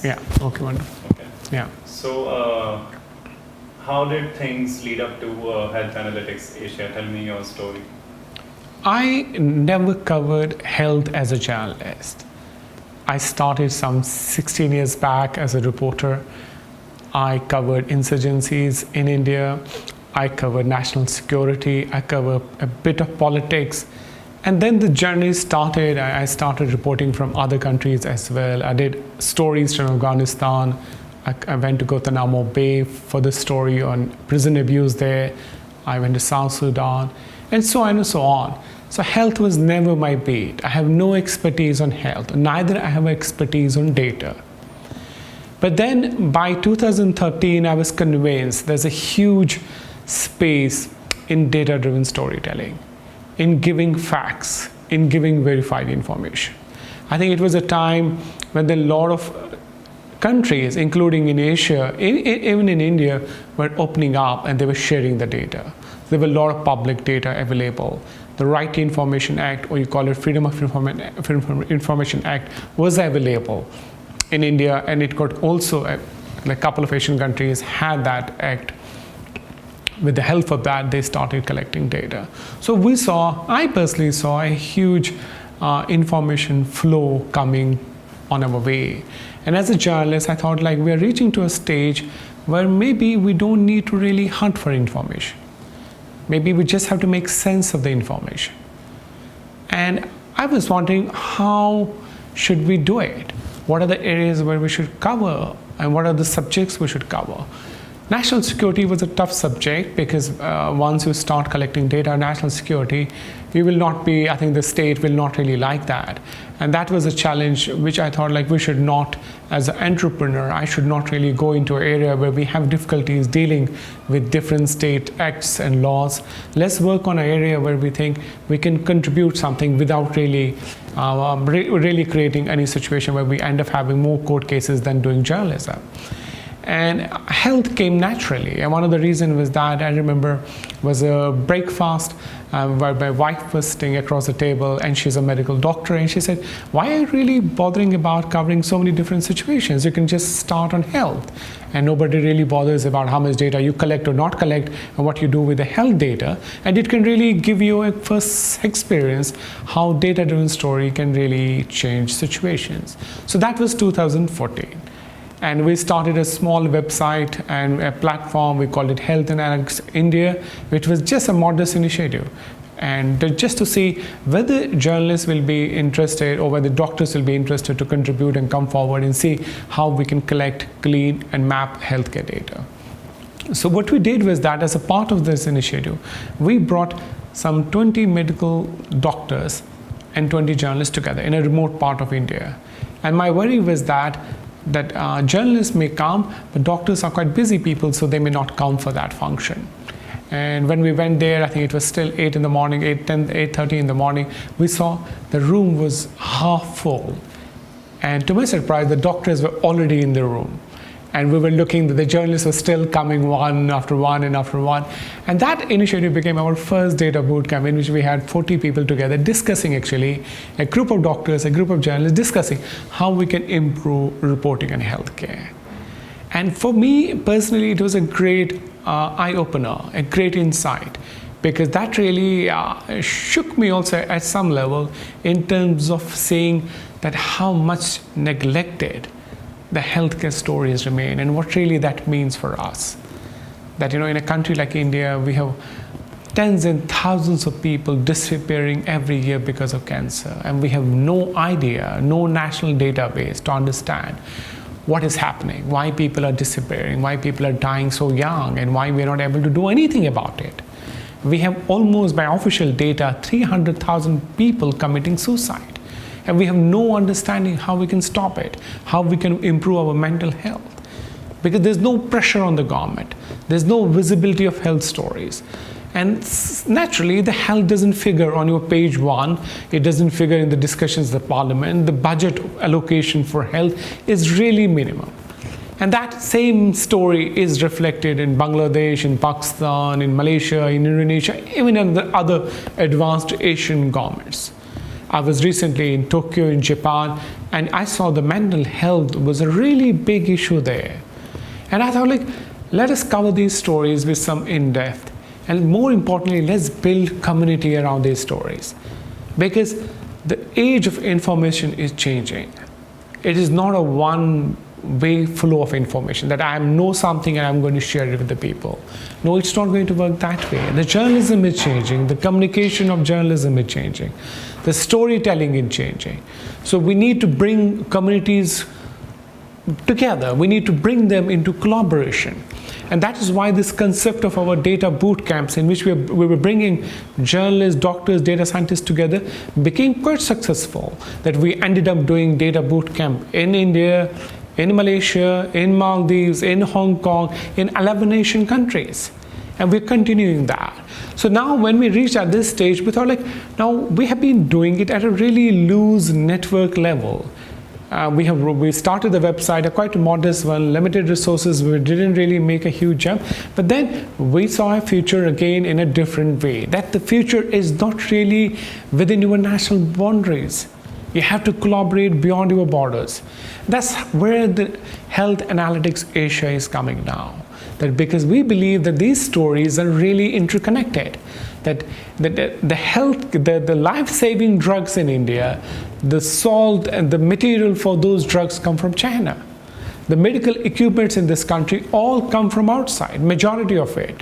Yeah. Okay, wonderful. Okay. Yeah. So, how did things lead up to Health Analytics Asia? Tell me your story. I never covered health as a journalist. I started some 16 years back as a reporter. I covered insurgencies in India. I covered national security. I covered a bit of politics. And then the journey started. I started reporting from other countries as well. I did stories from Afghanistan. I went to Guantanamo Bay for the story on prison abuse there. I went to South Sudan, and so on and so on. So health was never my beat. I have no expertise on health. Neither I have expertise on data. But then by 2013, I was convinced there's a huge space in data-driven storytelling, in giving facts, in giving verified information. I think it was a time when a lot of countries, including in Asia, even in India, were opening up and they were sharing the data. There were a lot of public data available. The Right to Information Act, or you call it Freedom of Information Act, was available in India, and it got also, a couple of Asian countries had that act. With the help of that, they started collecting data. So I personally saw a huge information flow coming on our way. And as a journalist, I thought we are reaching to a stage where maybe we don't need to really hunt for information. Maybe we just have to make sense of the information. And I was wondering, how should we do it? What are the areas where we should cover, and what are the subjects we should cover? National security was a tough subject because once you start collecting data on national security, I think the state will not really like that. And that was a challenge which I thought we should not, as an entrepreneur, I should not really go into an area where we have difficulties dealing with different state acts and laws. Let's work on an area where we think we can contribute something without really creating any situation where we end up having more court cases than doing journalism. And health came naturally, and one of the reasons was that I remember was a breakfast where my wife was sitting across the table, and she's a medical doctor, and she said, why are you really bothering about covering so many different situations? You can just start on health, and nobody really bothers about how much data you collect or not collect and what you do with the health data, and it can really give you a first experience how data-driven story can really change situations. So that was 2014. And we started a small website and a platform. We called it Health Analytics India, which was just a modest initiative. And just to see whether journalists will be interested or whether doctors will be interested to contribute and come forward and see how we can collect, clean, and map healthcare data. So what we did was that as a part of this initiative, we brought some 20 medical doctors and 20 journalists together in a remote part of India. And my worry was that journalists may come, but doctors are quite busy people, so they may not come for that function. And when we went there, I think it was still 8 in the morning, 8:30 in the morning, we saw the room was half full. And to my surprise, the doctors were already in the room. And we were looking, the journalists were still coming one after one and after one. And that initiative became our first data bootcamp, in which we had 40 people together discussing, actually, a group of doctors, a group of journalists discussing how we can improve reporting in healthcare. And for me, personally, it was a great eye-opener, a great insight, because that really shook me also at some level in terms of seeing that how much neglected the healthcare stories remain, and what really that means for us. That in a country like India, we have tens and thousands of people disappearing every year because of cancer, and we have no idea, no national database to understand what is happening, why people are disappearing, why people are dying so young, and why we are not able to do anything about it. We have almost, by official data, 300,000 people committing suicide. And we have no understanding how we can stop it, how we can improve our mental health. Because there's no pressure on the government. There's no visibility of health stories. And naturally, the health doesn't figure on your page one. It doesn't figure in the discussions of the parliament. The budget allocation for health is really minimum. And that same story is reflected in Bangladesh, in Pakistan, in Malaysia, in Indonesia, even in the other advanced Asian governments. I was recently in Tokyo in Japan, and I saw the mental health was a really big issue there. And I thought, like, let us cover these stories with some in-depth, and more importantly, let's build community around these stories, because the age of information is changing. It is not a one-way flow of information that I know something and I'm going to share it with the people. No, it's not going to work that way. The journalism is changing, the communication of journalism is changing, the storytelling is changing. So we need to bring communities together. We need to bring them into collaboration. And that is why this concept of our data boot camps, in which we were bringing journalists, doctors, data scientists together, became quite successful. That we ended up doing data boot camp in India, in Malaysia, in Maldives, in Hong Kong, in 11 Asian countries. And we're continuing that. So now when we reached at this stage, we thought, like, now we have been doing it at a really loose network level. We started the website, a quite modest one, limited resources, we didn't really make a huge jump, but then we saw a future again in a different way, that the future is not really within your national boundaries. You have to collaborate beyond your borders. That's where the Health Analytics Asia is coming now. That because we believe that these stories are really interconnected, that the health, the life-saving drugs in India, the salt and the material for those drugs come from China. The medical equipments in this country all come from outside, majority of it.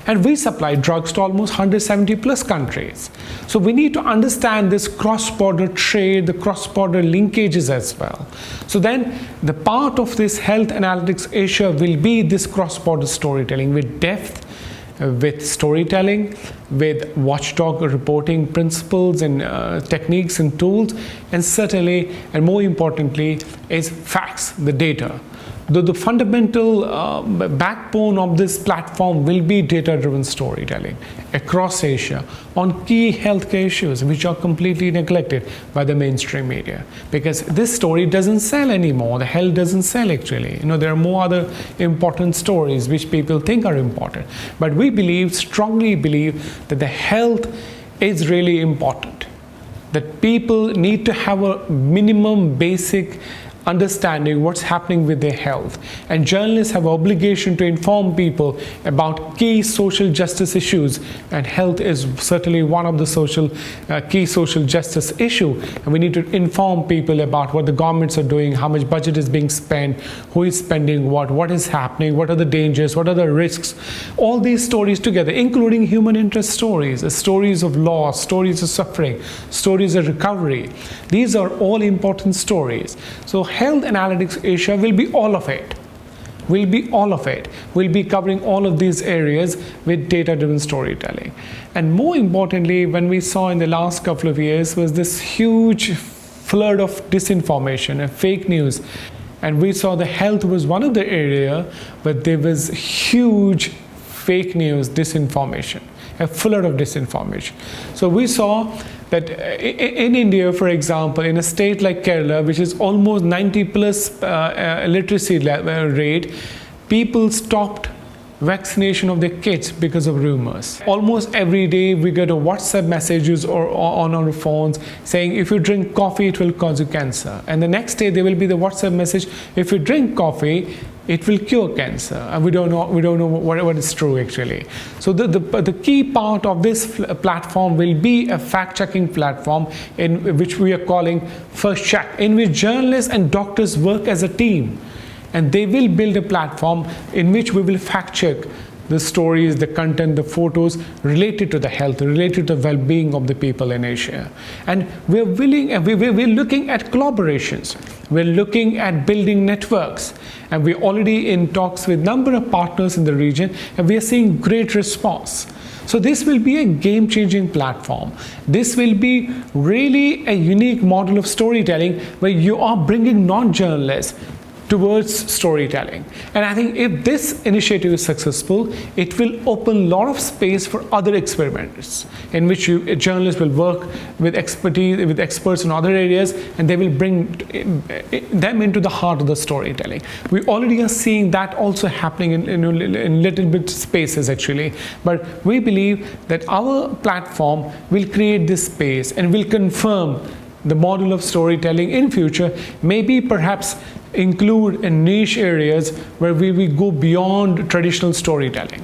And we supply drugs to almost 170 plus countries. So we need to understand this cross-border trade, the cross-border linkages as well. So then the part of this Health Analytics Asia will be this cross-border storytelling with depth, with storytelling, with watchdog reporting principles and techniques and tools, and certainly, and more importantly, is facts, the data. The fundamental backbone of this platform will be data-driven storytelling across Asia on key healthcare issues which are completely neglected by the mainstream media. Because this story doesn't sell anymore. The health doesn't sell actually. There are more other important stories which people think are important. But we strongly believe that the health is really important. That people need to have a minimum basic understanding what's happening with their health, and journalists have an obligation to inform people about key social justice issues, and health is certainly one of the key social justice issue, and we need to inform people about what the governments are doing, how much budget is being spent, who is spending what is happening, what are the dangers, what are the risks. All these stories together, including human interest stories, stories of loss, stories of suffering, stories of recovery, these are all important stories. So Health Analytics Asia will be all of it. We'll be covering all of these areas with data-driven storytelling. And more importantly, when we saw in the last couple of years was this huge flood of disinformation and fake news. And we saw the health was one of the areas where there was huge fake news, disinformation, a flood of disinformation. So we saw that in India, for example, in a state like Kerala, which is almost 90 plus literacy rate, people stopped vaccination of their kids because of rumors. Almost every day we get a WhatsApp messages or on our phones saying if you drink coffee it will cause you cancer, and the next day there will be the WhatsApp message if you drink coffee it will cure cancer, and we don't know what is true actually. So the key part of this platform will be a fact-checking platform in which we are calling First Check, in which journalists and doctors work as a team, and they will build a platform in which we will fact-check the stories, the content, the photos related to the health, related to the well-being of the people in Asia. And we're looking at collaborations. We're looking at building networks. And we're already in talks with a number of partners in the region, and we are seeing great response. So this will be a game-changing platform. This will be really a unique model of storytelling where you are bringing non-journalists towards storytelling. And I think if this initiative is successful, it will open a lot of space for other experiments in which journalists will work with expertise, with experts in other areas, and they will bring them into the heart of the storytelling. We already are seeing that also happening in little bit spaces actually, but we believe that our platform will create this space and will confirm the model of storytelling in future, maybe perhaps include in niche areas where we go beyond traditional storytelling.